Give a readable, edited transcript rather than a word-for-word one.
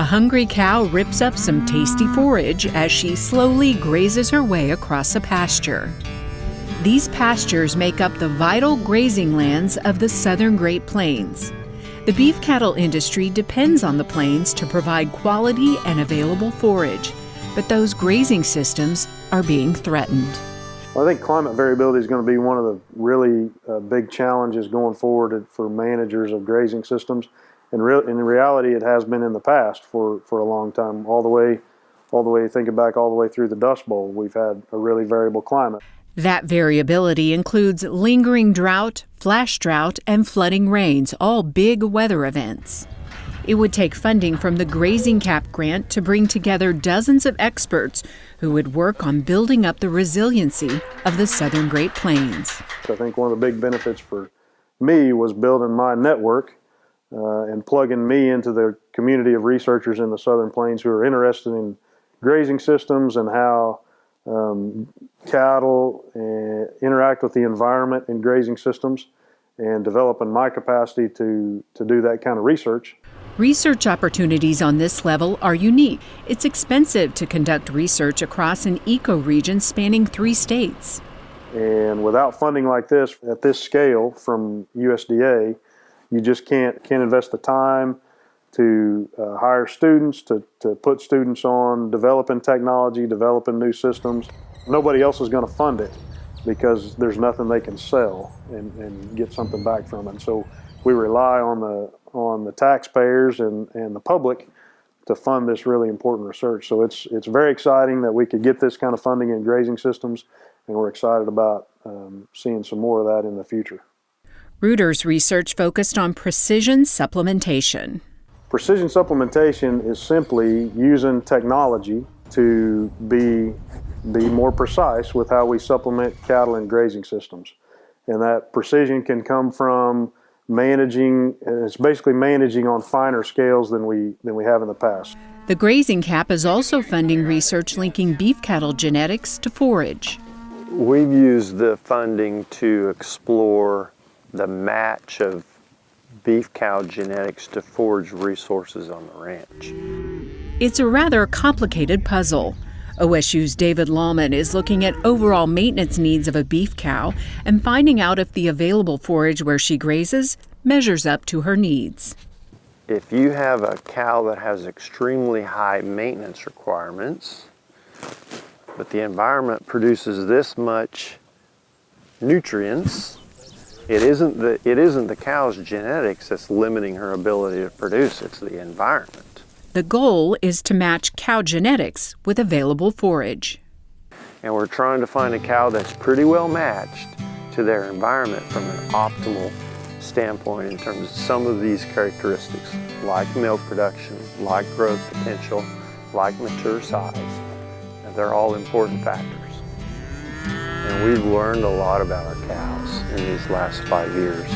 hungry cow rips up some tasty forage as she slowly grazes her way across a pasture. These pastures make up the vital grazing lands of the southern Great Plains. The beef cattle industry depends on the plains to provide quality and available forage, but those grazing systems are being threatened. Well, I think climate variability is going to be one of the really big challenges going forward for managers of grazing systems. And in reality, it has been in the past for a long time, all the way thinking back all the way through the Dust Bowl. We've had a really variable climate. That variability includes lingering drought, flash drought, and flooding rains, all big weather events. It would take funding from the Grazing Cap grant to bring together dozens of experts who would work on building up the resiliency of the southern Great Plains. I think one of the big benefits for me was building my network and plugging me into the community of researchers in the Southern Plains who are interested in grazing systems and how cattle interact with the environment in grazing systems, and developing my capacity to do that kind of research. Research opportunities on this level are unique. It's expensive to conduct research across an ecoregion spanning 3 states. And without funding like this, at this scale from USDA, you just can't invest the time to hire students, to put students on developing technology, developing new systems. Nobody else is going to fund it because there's nothing they can sell and get something back from it. And so we rely on the taxpayers and the public to fund this really important research. So it's very exciting that we could get this kind of funding in grazing systems, and we're excited about seeing some more of that in the future. Reuter's research focused on precision supplementation. Precision supplementation is simply using technology to be more precise with how we supplement cattle and grazing systems. And that precision can come from managing, it's basically managing on finer scales than we have in the past. The Grazing Cap is also funding research linking beef cattle genetics to forage. We've used the funding to explore the match of beef cow genetics to forage resources on the ranch. It's a rather complicated puzzle. OSU's David Lallman is looking at overall maintenance needs of a beef cow and finding out if the available forage where she grazes measures up to her needs. If you have a cow that has extremely high maintenance requirements, but the environment produces this much nutrients, it isn't the cow's genetics that's limiting her ability to produce, it's the environment. The goal is to match cow genetics with available forage. And we're trying to find a cow that's pretty well matched to their environment from an optimal standpoint in terms of some of these characteristics, like milk production, like growth potential, like mature size. And they're all important factors. And we've learned a lot about our cows in these last 5 years.